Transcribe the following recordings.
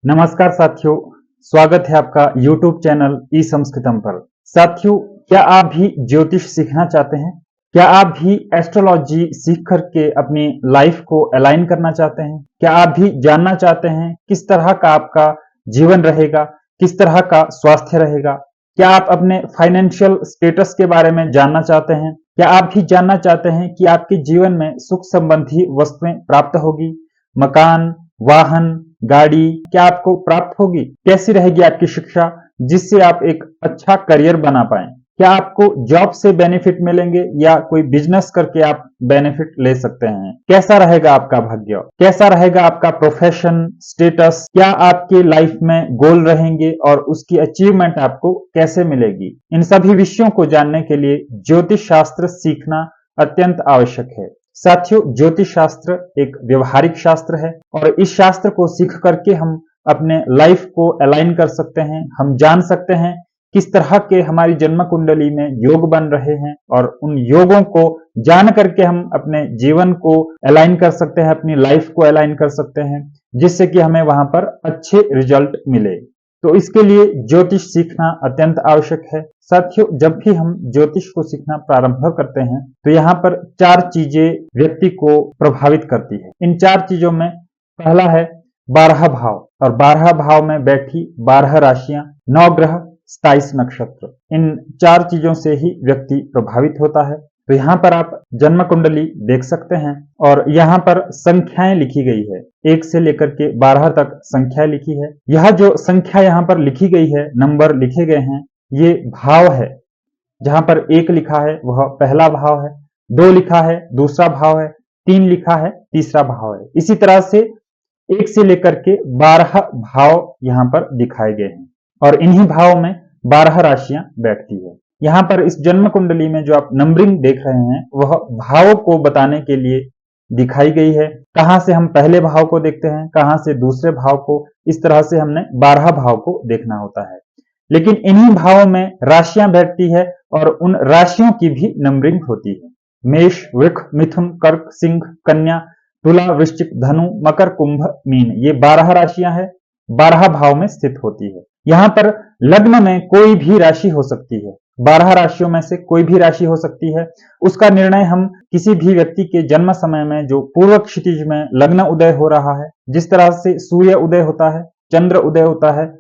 नमस्कार साथियों, स्वागत है आपका YouTube चैनल ई संस्कृतम पर। साथियों, क्या आप भी ज्योतिष सीखना चाहते हैं? क्या आप भी एस्ट्रोलॉजी सीख करके अपनी लाइफ को अलाइन करना चाहते हैं? क्या आप भी जानना चाहते हैं किस तरह का आपका जीवन रहेगा, किस तरह का स्वास्थ्य रहेगा? क्या आप अपने फाइनेंशियल स्टेटस के बारे में जानना चाहते हैं? क्या आप भी जानना चाहते हैं कि आपके जीवन में सुख संबंधी वस्तुएं प्राप्त होगी? मकान, वाहन, गाड़ी क्या आपको प्राप्त होगी? कैसी रहेगी आपकी शिक्षा जिससे आप एक अच्छा करियर बना पाएं? क्या आपको जॉब से बेनिफिट मिलेंगे या कोई बिजनेस करके आप बेनिफिट ले सकते हैं? कैसा रहेगा आपका भाग्य? कैसा रहेगा आपका प्रोफेशन स्टेटस? क्या आपके लाइफ में गोल रहेंगे और उसकी अचीवमेंट आपको कैसे मिलेगी? इन सभी विषयों को जानने के लिए ज्योतिष शास्त्र सीखना अत्यंत आवश्यक है। साथियों, ज्योतिष शास्त्र एक व्यवहारिक शास्त्र है और इस शास्त्र को सीख करके हम अपने लाइफ को अलाइन कर सकते हैं। हम जान सकते हैं किस तरह के हमारी जन्म कुंडली में योग बन रहे हैं और उन योगों को जान करके हम अपने जीवन को अलाइन कर सकते हैं, अपनी लाइफ को अलाइन कर सकते हैं, जिससे कि हमें वहां पर अच्छे रिजल्ट मिले। तो इसके लिए ज्योतिष सीखना अत्यंत आवश्यक है। साथियों, जब भी हम ज्योतिष को सीखना प्रारंभ करते हैं तो यहाँ पर 4 चीजें व्यक्ति को प्रभावित करती है। इन 4 चीजों में पहला है 12 भाव और 12 भाव में बैठी 12 राशियां, 9 ग्रह, 27 नक्षत्र। इन 4 चीजों से ही व्यक्ति प्रभावित होता है। तो यहाँ पर आप जन्म कुंडली देख सकते हैं और यहाँ पर संख्याएं लिखी गई है, 1 से लेकर के 12 तक संख्या लिखी है। यह जो संख्या यहाँ पर लिखी गई है, नंबर लिखे गए हैं, ये भाव है। जहां पर 1 लिखा है वह पहला भाव है, 2 लिखा है दूसरा भाव है, 3 लिखा है तीसरा भाव है। इसी तरह से 1 से लेकर के 12 भाव यहाँ पर दिखाए गए हैं और इन्हीं भाव में 12 राशियां बैठती है। यहाँ पर इस जन्म कुंडली में जो आप नंबरिंग देख रहे हैं वह भाव को बताने के लिए दिखाई गई है। कहां से हम पहले भाव को देखते हैं, कहां से दूसरे भाव को, इस तरह से हमने 12 भाव को देखना होता है। लेकिन इन्हीं भावों में राशियां बैठती है और उन राशियों की भी नंबरिंग होती है। मेष, वृष, मिथुन, कर्क, सिंह, कन्या, तुला, वृश्चिक, धनु, मकर, कुंभ, मीन, ये 12 राशियां हैं, 12 भाव में स्थित होती है। यहाँ पर लग्न में कोई भी राशि हो सकती है, 12 राशियों में से कोई भी राशि हो सकती है। उसका निर्णय हम किसी भी व्यक्ति के जन्म समय में जो पूर्व क्षितिज में लग्न उदय हो रहा है, जिस तरह से सूर्य उदय होता है, चंद्र उदय होता है,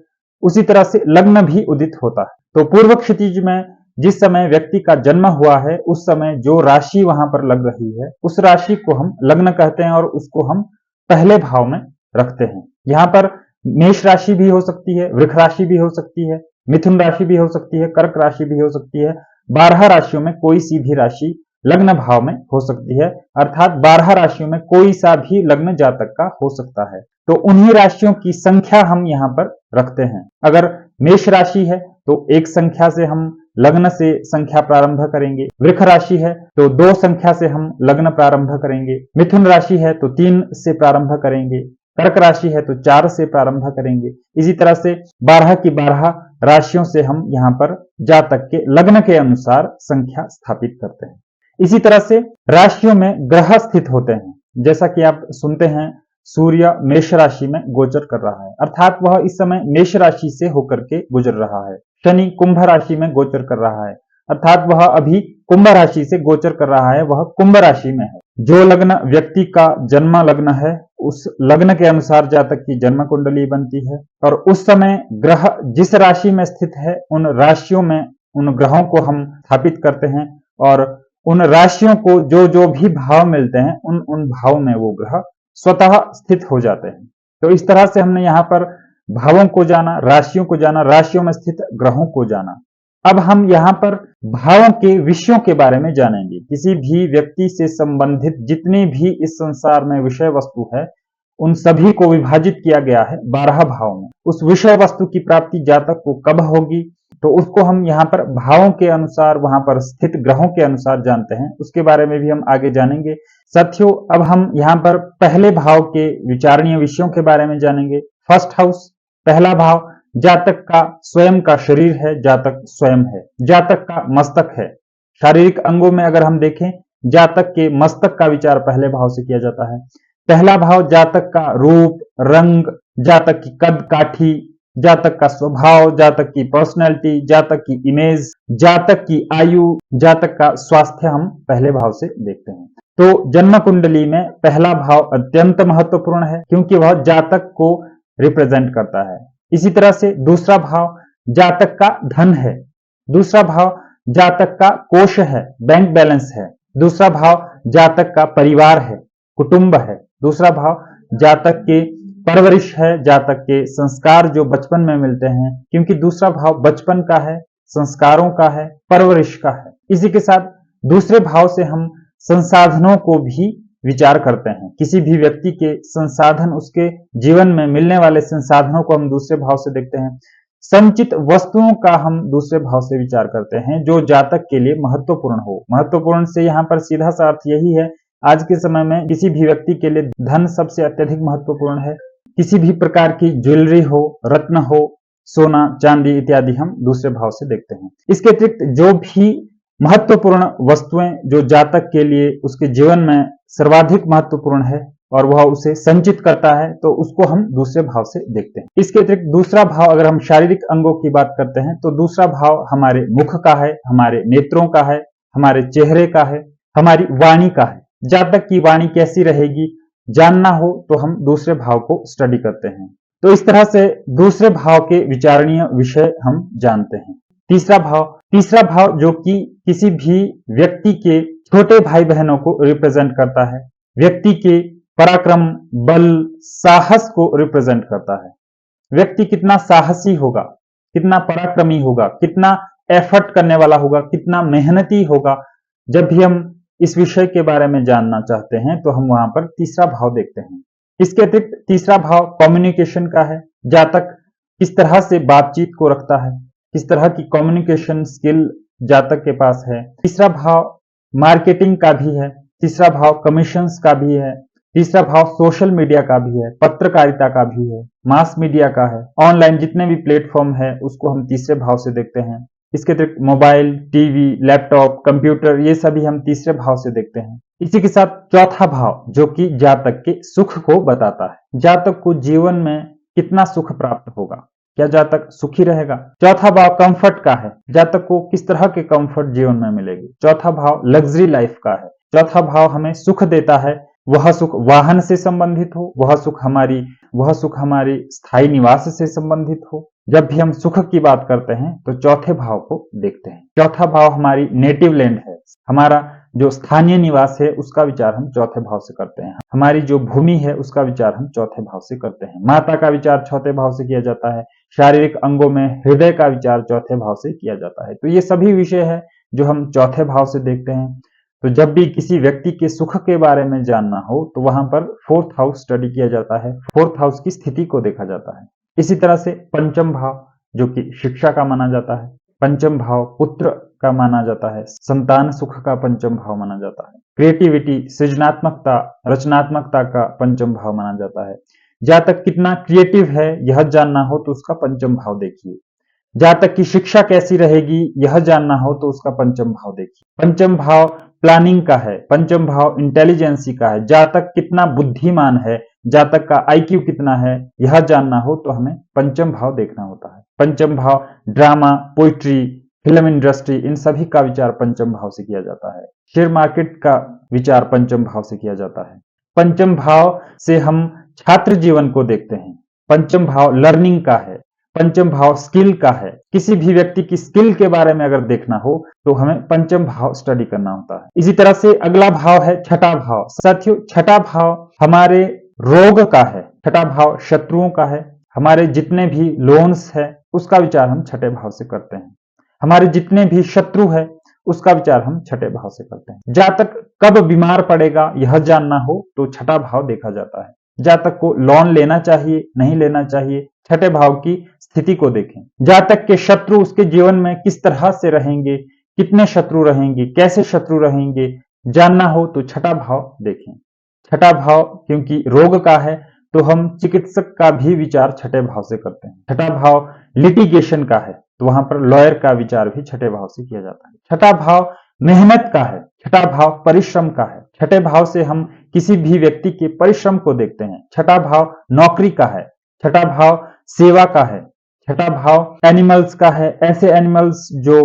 उसी तरह से लग्न भी उदित होता है। तो पूर्व क्षितिज में जिस समय व्यक्ति का जन्म हुआ है उस समय जो राशि वहां पर लग रही है उस राशि को हम लग्न कहते हैं और उसको हम पहले भाव में रखते हैं। यहाँ पर मेष राशि भी हो सकती है, वृष राशि भी हो सकती है, मिथुन राशि भी हो सकती है, कर्क राशि भी हो सकती है। 12 राशियों में कोई सी भी राशि लग्न भाव में हो सकती है, अर्थात 12 राशियों में कोई सा भी लग्न जातक का हो सकता है। तो उन्हीं राशियों की संख्या हम यहाँ पर रखते हैं। अगर मेष राशि है तो 1 संख्या से हम लग्न से संख्या प्रारंभ करेंगे, वृष राशि है तो 2 संख्या से हम लग्न प्रारंभ करेंगे, मिथुन राशि है तो 3 से प्रारंभ करेंगे, कर्क राशि है तो 4 से प्रारंभ करेंगे। इसी तरह से 12 की 12 राशियों से हम यहाँ पर जातक के लग्न के अनुसार संख्या स्थापित करते हैं। इसी तरह से राशियों में ग्रह स्थित होते हैं, जैसा कि आप सुनते हैं सूर्य मेष राशि में गोचर कर रहा है, अर्थात वह इस समय मेष राशि से होकर के गुजर रहा है। शनि कुंभ राशि में गोचर कर रहा है, अर्थात वह अभी कुंभ राशि से गोचर कर रहा है, वह कुंभ राशि में है। जो लग्न व्यक्ति का जन्म लग्न है उस लग्न के अनुसार जातक की जन्म कुंडली बनती है और उस समय ग्रह जिस राशि में स्थित है उन राशियों में उन ग्रहों को हम स्थापित करते हैं और उन राशियों को जो जो भी भाव मिलते हैं उन उन भाव में वो ग्रह स्वतः स्थित हो जाते हैं। तो इस तरह से हमने यहाँ पर भावों को जाना, राशियों को जाना, राशियों में स्थित ग्रहों को जाना। अब हम यहाँ पर भावों के विषयों के बारे में जानेंगे। किसी भी व्यक्ति से संबंधित जितनी भी इस संसार में विषय वस्तु है उन सभी को विभाजित किया गया है 12 भाव में। उस विषय वस्तु की प्राप्ति जातक को कब होगी तो उसको हम यहाँ पर भावों के अनुसार, वहां पर स्थित ग्रहों के अनुसार जानते हैं। उसके बारे में भी हम आगे जानेंगे। साथियों, अब हम यहाँ पर पहले भाव के विचारणीय विषयों के बारे में जानेंगे। फर्स्ट हाउस, पहला भाव जातक का स्वयं का शरीर है, जातक स्वयं है, जातक का मस्तक है। शारीरिक अंगों में अगर हम देखें जातक के मस्तक का विचार पहले भाव से किया जाता है। पहला भाव जातक का रूप, रंग, जातक की कद काठी, जातक का स्वभाव, जातक की पर्सनैलिटी, जातक की इमेज, जातक की आयु, जातक का स्वास्थ्य हम पहले भाव से देखते हैं। तो जन्म कुंडली में पहला भाव अत्यंत महत्वपूर्ण है क्योंकि वह जातक को रिप्रेजेंट करता है। इसी तरह से दूसरा भाव जातक का धन है, दूसरा भाव जातक का कोष है, बैंक बैलेंस है, दूसरा भाव जातक का परिवार है, कुटुंब है, दूसरा भाव जातक के परवरिश है, जातक के संस्कार जो बचपन में मिलते हैं, क्योंकि दूसरा भाव बचपन का है, संस्कारों का है, परवरिश का है। इसी के साथ दूसरे भाव से हम संसाधनों को भी विचार करते हैं। किसी भी व्यक्ति के संसाधन, उसके जीवन में मिलने वाले संसाधनों को हम दूसरे भाव से देखते हैं। संचित वस्तुओं का हम दूसरे भाव से विचार करते हैं जो जातक के लिए महत्वपूर्ण हो। महत्वपूर्ण से यहाँ पर सीधा सा अर्थ यही है, आज के समय में किसी भी व्यक्ति के लिए धन सबसे अत्यधिक महत्वपूर्ण है। किसी भी प्रकार की ज्वेलरी हो, रत्न हो, सोना चांदी इत्यादि हम दूसरे भाव से देखते हैं। इसके अतिरिक्त जो भी महत्वपूर्ण वस्तुएं जो जातक के लिए उसके जीवन में सर्वाधिक महत्वपूर्ण है और वह उसे संचित करता है, तो उसको हम दूसरे भाव से देखते हैं। इसके अतिरिक्त दूसरा भाव, अगर हम शारीरिक अंगों की बात करते हैं तो दूसरा भाव हमारे मुख का है, हमारे नेत्रों का है, हमारे चेहरे का है, हमारी वाणी का है। जातक की वाणी कैसी रहेगी जानना हो तो हम दूसरे भाव को स्टडी करते हैं। तो इस तरह से दूसरे भाव के विचारणीय विषय हम जानते हैं। तीसरा भाव जो कि किसी भी व्यक्ति के छोटे भाई बहनों को रिप्रेजेंट करता है, व्यक्ति के पराक्रम, बल, साहस को रिप्रेजेंट करता है। व्यक्ति कितना साहसी होगा, कितना पराक्रमी होगा, कितना एफर्ट करने वाला होगा, कितना मेहनती होगा। जब भी हम इस विषय के बारे में जानना चाहते हैं तो हम वहां पर तीसरा भाव देखते हैं। इसके अतिरिक्त तीसरा भाव कम्युनिकेशन का है। जातक किस तरह से बातचीत को रखता है, किस तरह की कम्युनिकेशन स्किल जातक के पास है। तीसरा भाव मार्केटिंग का भी है, तीसरा भाव कमीशंस का भी है, तीसरा भाव सोशल मीडिया का भी है, पत्रकारिता का भी है, मास मीडिया का है, ऑनलाइन जितने भी प्लेटफॉर्म है उसको हम तीसरे भाव से देखते हैं। इसके अतिरिक्त मोबाइल, टीवी, लैपटॉप, कंप्यूटर, ये सभी हम तीसरे भाव से देखते हैं। इसी के साथ चौथा भाव जो कि जातक के सुख को बताता है। जातक को जीवन में कितना सुख प्राप्त होगा, क्या जातक सुखी रहेगा। चौथा भाव कंफर्ट का है, जातक को किस तरह के कंफर्ट जीवन में मिलेगी। चौथा भाव लग्जरी लाइफ का है, चौथा भाव हमें सुख देता है। वह सुख वाहन से संबंधित हो, वह सुख हमारी स्थायी निवास से संबंधित हो। जब भी हम सुख की बात करते हैं तो चौथे भाव को देखते हैं। चौथा भाव हमारी नेटिव लैंड है, हमारा जो स्थानीय निवास है उसका विचार हम चौथे भाव से करते हैं। हमारी जो भूमि है उसका विचार हम चौथे भाव से करते हैं। माता का विचार चौथे भाव से किया जाता है। शारीरिक अंगों में हृदय का विचार चौथे भाव से किया जाता है। तो ये सभी विषय है जो हम चौथे भाव से देखते हैं। तो जब भी किसी व्यक्ति के सुख के बारे में जानना हो तो वहां पर फोर्थ हाउस स्टडी किया जाता है, फोर्थ हाउस की स्थिति को देखा जाता है। इसी तरह से पंचम भाव जो कि शिक्षा का माना जाता है, पंचम भाव पुत्र का माना जाता है, संतान सुख का पंचम भाव माना जाता है। क्रिएटिविटी, सृजनात्मकता, रचनात्मकता का पंचम भाव माना जाता है। जातक कितना क्रिएटिव है यह जानना हो तो उसका पंचम भाव देखिए। जातक की शिक्षा कैसी रहेगी यह जानना हो तो उसका पंचम भाव देखिए। पंचम भाव प्लानिंग का है, पंचम भाव इंटेलिजेंसी का है। जातक कितना बुद्धिमान है, जातक का आईक्यू कितना है, यह जानना हो तो हमें पंचम भाव देखना होता है। पंचम भाव ड्रामा, पोइट्री, फिल्म इंडस्ट्री, इन सभी का विचार पंचम भाव से किया जाता है। शेयर मार्केट का विचार पंचम भाव से किया जाता है। पंचम भाव से हम छात्र जीवन को देखते हैं। पंचम भाव लर्निंग का है, पंचम भाव स्किल का है। किसी भी व्यक्ति की स्किल के बारे में अगर देखना हो तो हमें पंचम भाव स्टडी करना होता है। इसी तरह से अगला भाव है छठा भाव। साथियों, छठा भाव हमारे रोग का है, छठा भाव शत्रुओं का है। हमारे जितने भी लोन्स है उसका विचार हम छठे भाव से करते हैं। हमारे जितने भी शत्रु है उसका विचार हम छठे भाव से करते हैं। जातक कब बीमार पड़ेगा यह जानना हो तो छठा भाव देखा जाता है। जातक को लोन लेना चाहिए, नहीं लेना चाहिए, छठे भाव की स्थिति को देखें। जातक के शत्रु उसके जीवन में किस तरह से रहेंगे, कितने शत्रु रहेंगे, कैसे शत्रु रहेंगे, जानना हो तो छठा भाव देखें। छठा भाव क्योंकि रोग का है तो हम चिकित्सक का भी विचार छठे भाव से करते हैं। छठा भाव लिटिगेशन का है तो वहां पर लॉयर का विचार भी छठे भाव से किया जाता है। छठा भाव मेहनत का है, छठा भाव परिश्रम का है। छठे भाव से हम किसी भी व्यक्ति के परिश्रम को देखते हैं। छठा भाव नौकरी का है, छठा भाव सेवा का है, छठा भाव एनिमल्स का है। ऐसे एनिमल्स जो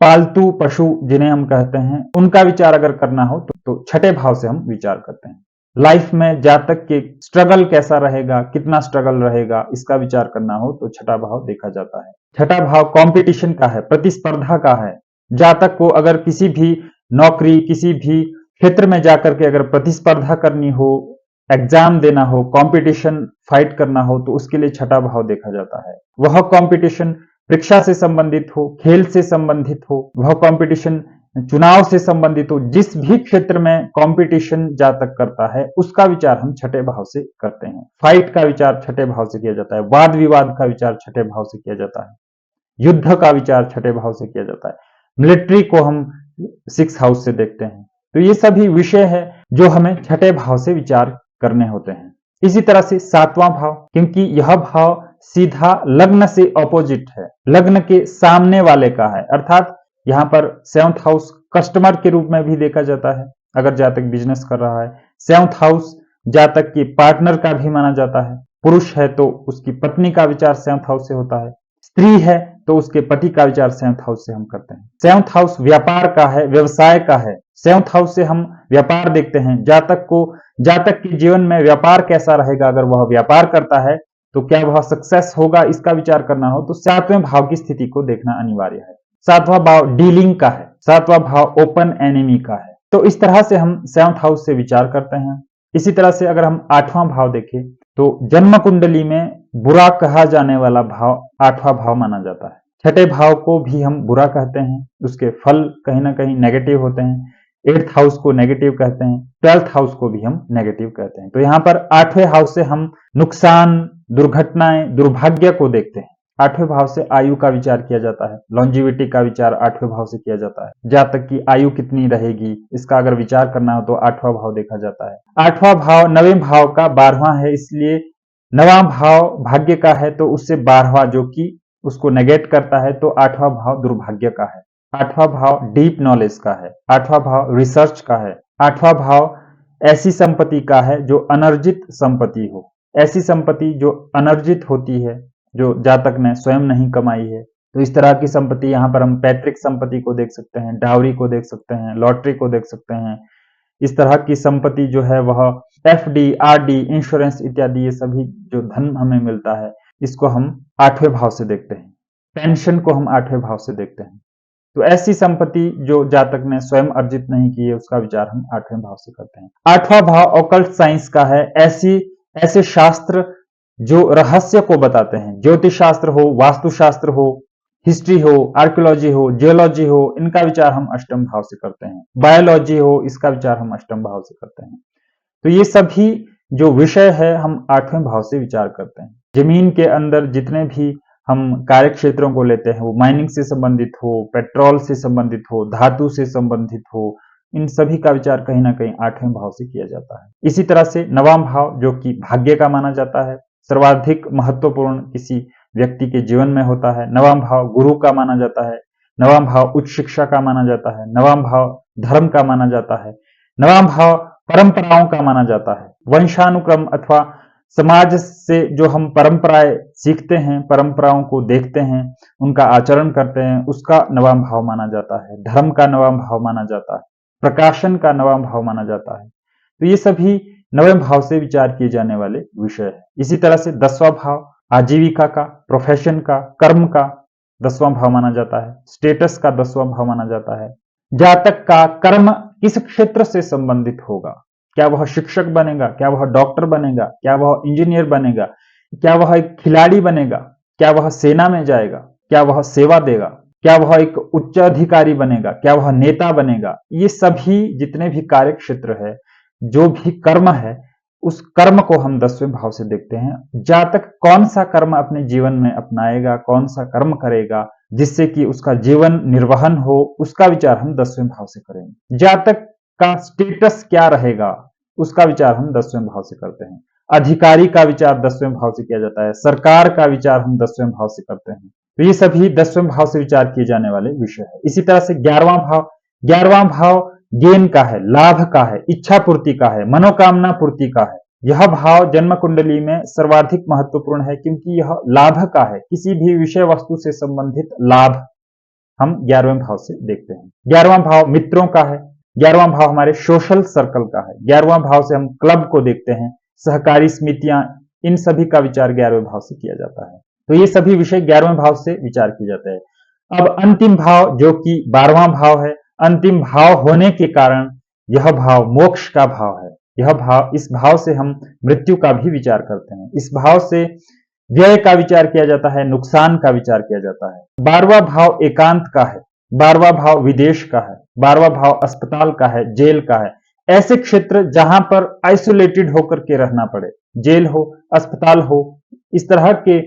पालतू पशु जिन्हें हम कहते हैं, उनका विचार अगर करना हो तो छठे भाव से हम विचार करते हैं। लाइफ में जातक के स्ट्रगल कैसा रहेगा, कितना स्ट्रगल रहेगा, इसका विचार करना हो तो छठा भाव देखा जाता है। छठा भाव कंपटीशन का है, प्रतिस्पर्धा का है। जातक को अगर किसी भी नौकरी, किसी भी क्षेत्र में जाकर के अगर प्रतिस्पर्धा करनी हो, एग्जाम देना हो, कंपटीशन फाइट करना हो, तो उसके लिए छठा भाव देखा जाता है। वह कंपटीशन परीक्षा से संबंधित हो, खेल से संबंधित हो, वह कंपटीशन चुनाव से संबंधित हो, जिस भी क्षेत्र में कंपटीशन जातक करता है उसका विचार हम छठे भाव से करते हैं। फाइट का विचार छठे भाव से किया जाता है, वाद विवाद का विचार छठे भाव से किया जाता है, युद्ध का विचार छठे भाव से किया जाता है, मिलिट्री को हम 6th हाउस से देखते हैं। तो ये सभी विषय है जो हमें छठे भाव से विचार करने होते हैं। इसी तरह से 7वां भाव, क्योंकि यह भाव सीधा लग्न से ऑपोजिट है, लग्न के सामने वाले का है, अर्थात यहाँ पर 7th हाउस कस्टमर के रूप में भी देखा जाता है अगर जातक बिजनेस कर रहा है। 7th हाउस जातक के पार्टनर का भी माना जाता है। पुरुष है तो उसकी पत्नी का विचार 7th हाउस से होता है, स्त्री है तो उसके पति का विचार 7th हाउस से हम करते हैं। 7th हाउस व्यापार का है, व्यवसाय का है। 7th हाउस से हम व्यापार देखते हैं। जातक के जीवन में व्यापार कैसा रहेगा, अगर वह व्यापार करता है तो क्या वह सक्सेस होगा, इसका विचार करना हो तो 7वें भाव की स्थिति को देखना अनिवार्य है। 7वां भाव डीलिंग का है, 7वां भाव ओपन एनिमी का है। तो इस तरह से हम 7th हाउस से विचार करते हैं। इसी तरह से अगर हम 8वां भाव देखें तो जन्म कुंडली में बुरा कहा जाने वाला भाव 8वां भाव माना जाता है। छठे भाव को भी हम बुरा कहते हैं, उसके फल कहीं ना कहीं नेगेटिव होते हैं। 8th हाउस को नेगेटिव कहते हैं, 12th हाउस को भी हम नेगेटिव कहते हैं। तो यहाँ पर 8वें हाउस से हम नुकसान, दुर्घटनाएं, दुर्भाग्य को देखते हैं। 8वें भाव से आयु का विचार किया जाता है, लॉन्जिविटी का विचार 8वें भाव से किया जाता है। जातक की आयु कितनी रहेगी, इसका अगर विचार करना हो तो 8वां भाव देखा जाता है। 8वां भाव 9वें भाव का 12वां है, इसलिए 9वां भाव भाग्य का है तो उससे 12वां जो कि उसको नेगेट करता है, तो 8वां भाव दुर्भाग्य का है। 8वां भाव डीप नॉलेज का है, 8वां भाव रिसर्च का है, 8वां भाव ऐसी संपत्ति का है जो अनर्जित संपत्ति हो, ऐसी संपत्ति जो अनर्जित होती है, जो जातक ने स्वयं नहीं कमाई है। तो इस तरह की संपत्ति यहाँ पर हम पैतृक संपत्ति को देख सकते हैं, डावरी को देख सकते हैं, लॉटरी को देख सकते हैं। इस तरह की संपत्ति जो है वह एफडी, आरडी, इंश्योरेंस इत्यादि, ये सभी जो धन हमें मिलता है इसको हम 8वें भाव से देखते हैं। पेंशन को हम 8वें भाव से देखते हैं। तो ऐसी संपत्ति जो जातक ने स्वयं अर्जित नहीं की है उसका विचार हम 8वें भाव से करते हैं। 8वां भाव ऑकल्ट साइंस का है, ऐसे शास्त्र जो रहस्य को बताते हैं, ज्योतिष शास्त्र हो, वास्तुशास्त्र हो, हिस्ट्री हो, आर्कियोलॉजी हो, जियोलॉजी हो, इनका विचार हम अष्टम भाव से करते हैं। बायोलॉजी हो, इसका विचार हम अष्टम भाव से करते हैं। तो ये सभी जो विषय है हम 8वें भाव से विचार करते हैं। जमीन के अंदर जितने भी हम कार्य क्षेत्रों को लेते हैं, वो माइनिंग से संबंधित हो, पेट्रोल से संबंधित हो, धातु से संबंधित हो, इन सभी का विचार कहीं ना कहीं 8वें भाव से किया जाता है। इसी तरह से 9वां भाव जो कि भाग्य का माना जाता है, सर्वाधिक महत्वपूर्ण किसी व्यक्ति के जीवन में होता है। 9वां भाव गुरु का माना जाता है, 9वां भाव उच्च शिक्षा का माना जाता है, 9वां भाव धर्म का माना जाता है, 9वां भाव परंपराओं का माना जाता है। वंशानुक्रम अथवा समाज से जो हम परंपराएं सीखते हैं, परंपराओं को देखते हैं, उनका आचरण करते हैं, उसका 9वां भाव माना जाता है। धर्म का 9वां भाव माना जाता है, प्रकाशन का 9वां भाव माना जाता है। तो ये सभी 9वें भाव से विचार किए जाने वाले विषय है। इसी तरह से 10वां भाव आजीविका का, प्रोफेशन का, कर्म का 10वां भाव माना जाता है। स्टेटस का 10वां भाव माना जाता है। जातक का कर्म किस क्षेत्र से संबंधित होगा, क्या वह शिक्षक बनेगा, क्या वह डॉक्टर बनेगा, क्या वह इंजीनियर बनेगा, क्या वह एक खिलाड़ी बनेगा, क्या वह सेना में जाएगा, क्या वह सेवा देगा, क्या वह एक उच्च अधिकारी बनेगा, क्या वह नेता बनेगा। ये सभी जितने भी कार्य क्षेत्र है, जो भी कर्म है, उस कर्म को हम 10वें भाव से देखते हैं। जातक कौन सा कर्म अपने जीवन में अपनाएगा, कौन सा कर्म करेगा जिससे कि उसका जीवन निर्वहन हो, उसका विचार हम 10वें भाव से करेंगे। जातक का स्टेटस क्या रहेगा, उसका विचार हम 10वें भाव से करते हैं। अधिकारी का विचार 10वें भाव से किया जाता है, सरकार का विचार हम 10वें भाव से करते हैं। तो ये सभी 10वें भाव से विचार किए जाने वाले विषय है। इसी तरह से 11वां भाव गेन का है, लाभ का है, इच्छा पूर्ति का है, मनोकामना पूर्ति का है। यह भाव जन्म कुंडली में सर्वाधिक महत्वपूर्ण है क्योंकि यह लाभ का है, किसी भी विषय वस्तु से संबंधित लाभ हम 11वें भाव से देखते हैं। 11वां भाव मित्रों का है, 11वां भाव हमारे सोशल सर्कल का है, 11वां भाव से हम क्लब को देखते हैं, सहकारी समितियां, इन सभी का विचार 11वें भाव से किया जाता है। तो ये सभी विषय 11वें भाव से विचार किए जाते हैं। अब अंतिम भाव जो कि 12वां भाव है, अंतिम भाव होने के कारण यह भाव मोक्ष का भाव है। यह भाव, इस भाव से हम मृत्यु का भी विचार करते हैं। इस भाव से व्यय का विचार किया जाता है, नुकसान का विचार किया जाता है। 12वां भाव एकांत का है, 12वां भाव विदेश का है, 12वां भाव अस्पताल का है, जेल का है। ऐसे क्षेत्र जहां पर आइसोलेटेड होकर के रहना पड़े, जेल हो, अस्पताल हो, इस तरह के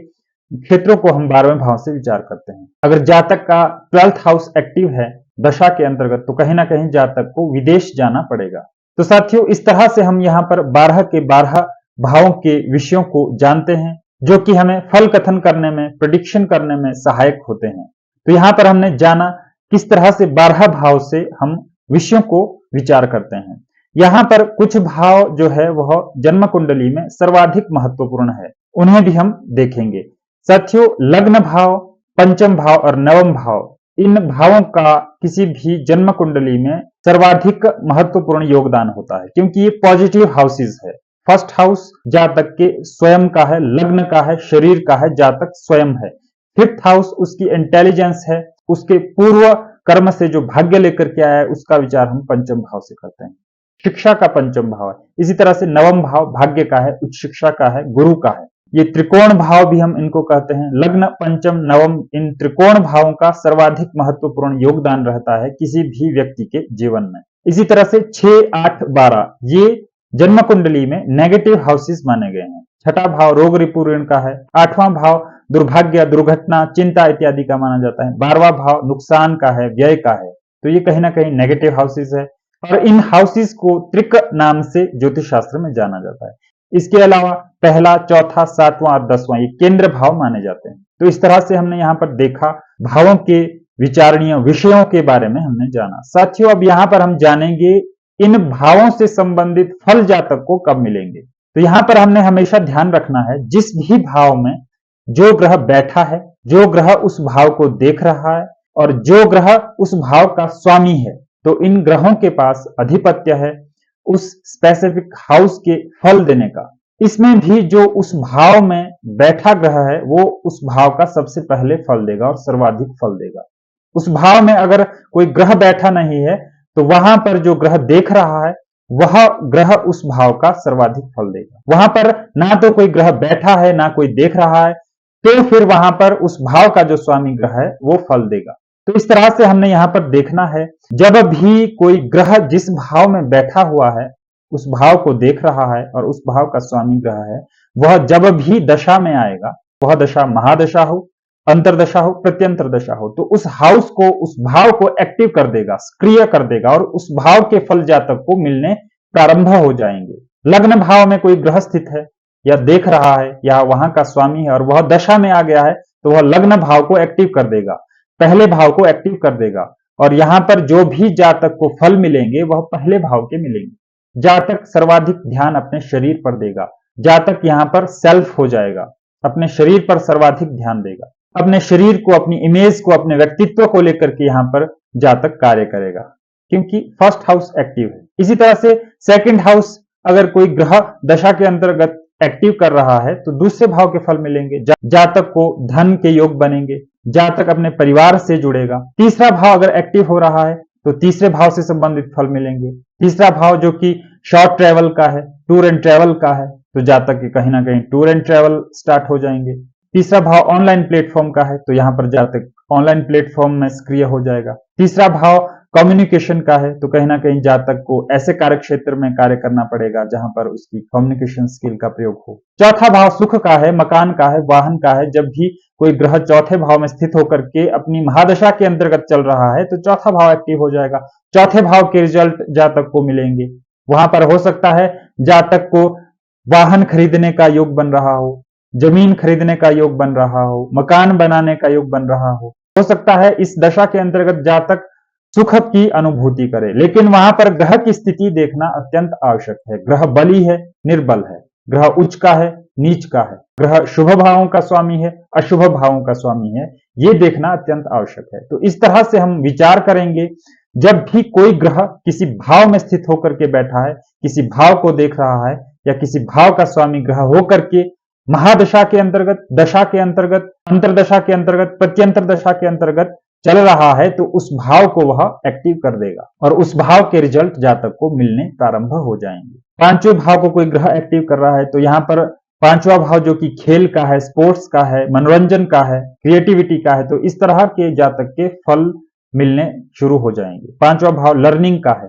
क्षेत्रों को हम 12वें भाव से विचार करते हैं। अगर जातक का 12th हाउस एक्टिव है दशा के अंतर्गत, तो कहीं ना कहीं जातक को विदेश जाना पड़ेगा। तो साथियों, इस तरह से हम यहाँ पर 12 के 12 भावों के विषयों को जानते हैं, जो कि हमें फल कथन करने में, प्रेडिक्शन करने में सहायक होते हैं। तो यहाँ पर हमने जाना किस तरह से 12 भाव से हम विषयों को विचार करते हैं। यहाँ पर कुछ भाव जो है वह जन्म कुंडली में सर्वाधिक महत्वपूर्ण है, उन्हें भी हम देखेंगे। साथियों, लग्न भाव, पंचम भाव और नवम भाव, इन भावों का किसी भी जन्म कुंडली में सर्वाधिक महत्वपूर्ण योगदान होता है, क्योंकि ये पॉजिटिव हाउसेस है। फर्स्ट हाउस जातक के स्वयं का है, लग्न का है, शरीर का है, जातक स्वयं है। फिफ्थ हाउस उसकी इंटेलिजेंस है, उसके पूर्व कर्म से जो भाग्य लेकर के आया है उसका विचार हम पंचम भाव से करते हैं। शिक्षा का पंचम भाव है। इसी तरह से नवम भाव भाग्य का है, उच्च शिक्षा का है, गुरु का है। ये त्रिकोण भाव भी हम इनको कहते हैं। लग्न, पंचम, नवम, इन त्रिकोण भावों का सर्वाधिक महत्वपूर्ण योगदान रहता है किसी भी व्यक्ति के जीवन में। इसी तरह से 6, 8, 12 ये जन्म कुंडली में नेगेटिव हाउसेस माने गए हैं। छठा भाव रोग रिपु ऋण का है। 8वां भाव दुर्भाग्य, दुर्घटना, चिंता इत्यादि का माना जाता है। 12वां भाव नुकसान का है, व्यय का है। तो ये कहीं ना कहीं नेगेटिव हाउसेस है और इन हाउसेस को त्रिक नाम से ज्योतिष शास्त्र में जाना जाता है। इसके अलावा पहला, चौथा, 7वां और 10वां ये केंद्र भाव माने जाते हैं। तो इस तरह से हमने यहाँ पर देखा, भावों के विचारणीय विषयों के बारे में हमने जाना। साथियों, अब यहाँ पर हम जानेंगे इन भावों से संबंधित फल जातक को कब मिलेंगे। तो यहाँ पर हमने हमेशा ध्यान रखना है, जिस भी भाव में जो ग्रह बैठा है, जो ग्रह उस भाव को देख रहा है और जो ग्रह उस भाव का स्वामी है, तो इन ग्रहों के पास अधिपत्य है उस स्पेसिफिक हाउस के फल देने का। इसमें भी जो उस भाव में बैठा ग्रह है वो उस भाव का सबसे पहले फल देगा और सर्वाधिक फल देगा। उस भाव में अगर कोई ग्रह बैठा नहीं है तो वहां पर जो ग्रह देख रहा है वह ग्रह उस भाव का सर्वाधिक फल देगा। वहां पर ना तो कोई ग्रह बैठा है ना कोई देख रहा है, तो फिर वहां पर उस भाव का जो स्वामी ग्रह है वो फल देगा। तो इस तरह से हमने यहां पर देखना है, जब भी कोई ग्रह जिस भाव में बैठा हुआ है उस भाव को देख रहा है और उस भाव का स्वामी ग्रह है, वह जब भी दशा में आएगा, वह दशा महादशा हो, अंतरदशा हो, प्रत्यंतर दशा हो, तो उस हाउस को, उस भाव को एक्टिव कर देगा, सक्रिय कर देगा और उस भाव के फल जातक को मिलने प्रारंभ हो जाएंगे। लग्न भाव में कोई ग्रह स्थित है या देख रहा है या वहां का स्वामी है और वह दशा में आ गया है, तो वह लग्न भाव को एक्टिव कर देगा, पहले भाव को एक्टिव कर देगा और यहां पर जो भी जातक को फल मिलेंगे वह पहले भाव के मिलेंगे। जातक सर्वाधिक ध्यान अपने शरीर पर देगा, जातक यहां पर सेल्फ हो जाएगा, अपने शरीर पर सर्वाधिक ध्यान देगा, अपने शरीर को, अपनी इमेज को, अपने व्यक्तित्व को लेकर के यहां पर जातक कार्य करेगा, क्योंकि फर्स्ट हाउस एक्टिव है। इसी तरह से सेकंड हाउस अगर कोई ग्रह दशा के अंतर्गत एक्टिव कर रहा है तो दूसरे भाव के फल मिलेंगे, जातक को धन के योग बनेंगे, जातक अपने परिवार से जुड़ेगा। तीसरा भाव अगर एक्टिव हो रहा है तो तीसरे भाव से संबंधित फल मिलेंगे। तीसरा भाव जो कि शॉर्ट ट्रेवल का है, टूर एंड ट्रेवल का है, तो जातक के कहीं ना कहीं टूर एंड ट्रेवल स्टार्ट हो जाएंगे। तीसरा भाव ऑनलाइन प्लेटफॉर्म का है, तो यहां पर जातक ऑनलाइन प्लेटफॉर्म में सक्रिय हो जाएगा। तीसरा भाव कम्युनिकेशन का है, तो कहीं ना कहीं जातक को ऐसे कार्य क्षेत्र में कार्य करना पड़ेगा जहां पर उसकी कम्युनिकेशन स्किल का प्रयोग हो। चौथा भाव सुख का है, मकान का है, वाहन का है। जब भी कोई ग्रह चौथे भाव में स्थित होकर के अपनी महादशा के अंतर्गत चल रहा है तो चौथा भाव एक्टिव हो जाएगा। चौथे भाव के रिजल्ट जातक को मिलेंगे। वहां पर हो सकता है जातक को वाहन खरीदने का योग बन रहा हो, जमीन खरीदने का योग बन रहा हो, मकान बनाने का योग बन रहा हो सकता है इस दशा के अंतर्गत जातक सुख की अनुभूति करे। लेकिन वहां पर ग्रह की स्थिति देखना अत्यंत आवश्यक है। ग्रह बली है, निर्बल है, ग्रह उच्च का है, नीच का है, ग्रह शुभ भावों का स्वामी है, अशुभ भावों का स्वामी है, ये देखना अत्यंत आवश्यक है। तो इस तरह से हम विचार करेंगे जब भी कोई ग्रह किसी भाव में स्थित होकर के बैठा है, किसी भाव को देख रहा है, या किसी भाव का स्वामी ग्रह होकर के महादशा के अंतर्गत, दशा के अंतर्गत, अंतरदशा के अंतर्गत, प्रत्यंतर दशा के अंतर्गत चल रहा है, तो उस भाव को वह एक्टिव कर देगा और उस भाव के रिजल्ट जातक को मिलने प्रारंभ हो जाएंगे। पांचवें भाव को कोई ग्रह एक्टिव कर रहा है तो यहाँ पर पांचवा भाव जो कि खेल का है, स्पोर्ट्स का है, मनोरंजन का है, क्रिएटिविटी का है, तो इस तरह के जातक के फल मिलने शुरू हो जाएंगे। पांचवा भाव लर्निंग का है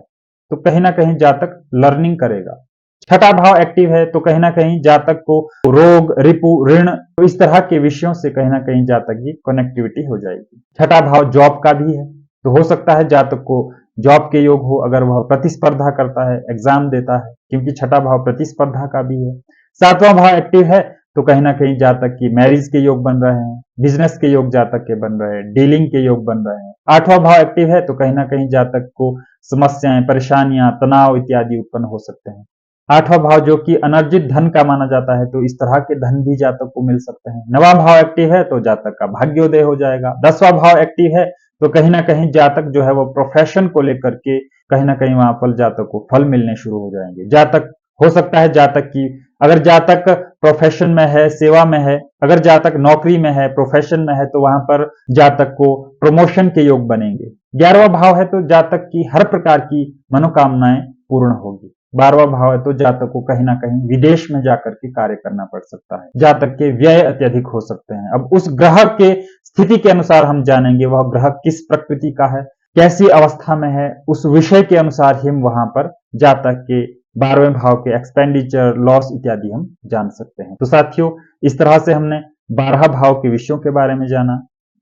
तो कहीं ना कहीं जातक लर्निंग करेगा। छठा भाव एक्टिव है तो कहीं ना कहीं जातक को रोग, रिपु, ऋण, तो इस तरह के विषयों से कहीं ना कहीं जातक की कनेक्टिविटी हो जाएगी। छठा भाव जॉब का भी है तो हो सकता है जातक को जॉब के योग हो, अगर वह प्रतिस्पर्धा करता है, एग्जाम देता है, क्योंकि छठा भाव प्रतिस्पर्धा का भी है। सातवां भाव एक्टिव है तो कहीं ना कहीं जातक की मैरिज के योग बन रहे हैं, बिजनेस के योग जातक के बन रहे हैं, डीलिंग के योग बन रहे हैं। आठवां भाव एक्टिव है तो कहीं ना कहीं जातक को समस्याएं, परेशानियां, तनाव इत्यादि उत्पन्न हो सकते हैं। आठवां भाव जो कि अनर्जित धन का माना जाता है तो इस तरह के धन भी जातक को मिल सकते हैं। नवां भाव एक्टिव है तो जातक का भाग्योदय हो जाएगा। 10वां भाव एक्टिव है तो कहीं ना कहीं जातक जो है वो प्रोफेशन को लेकर के कहीं ना कहीं वहां पर जातक को फल मिलने शुरू हो जाएंगे। जातक हो सकता है जातक की, अगर जातक प्रोफेशन में है, सेवा में है, अगर जातक नौकरी में है, प्रोफेशन में है, तो वहां पर जातक को प्रमोशन के योग बनेंगे। 11वां भाव है तो जातक की हर प्रकार की मनोकामनाएं पूर्ण होगी। 12वां भाव है तो जातक को कहीं ना कहीं विदेश में जाकर के कार्य करना पड़ सकता है। जातक के व्यय अत्यधिक हो सकते हैं। अब उस ग्रह के स्थिति के अनुसार हम जानेंगे वह ग्रह किस प्रकृति का है, कैसी अवस्था में है, उस विषय के अनुसार ही हम वहां पर जातक के 12वें भाव के एक्सपेंडिचर, लॉस इत्यादि हम जान सकते हैं। तो साथियों, इस तरह से हमने 12 भाव के विषयों के बारे में जाना।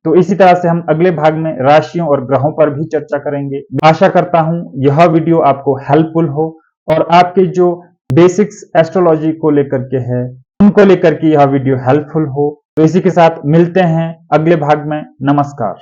तो इसी तरह से हम अगले भाग में राशियों और ग्रहों पर भी चर्चा करेंगे। आशा करता हूं यह वीडियो आपको हेल्पफुल हो और आपके जो बेसिक्स एस्ट्रोलॉजी को लेकर के है उनको लेकर के यह वीडियो हेल्पफुल हो। तो इसी के साथ मिलते हैं अगले भाग में। नमस्कार।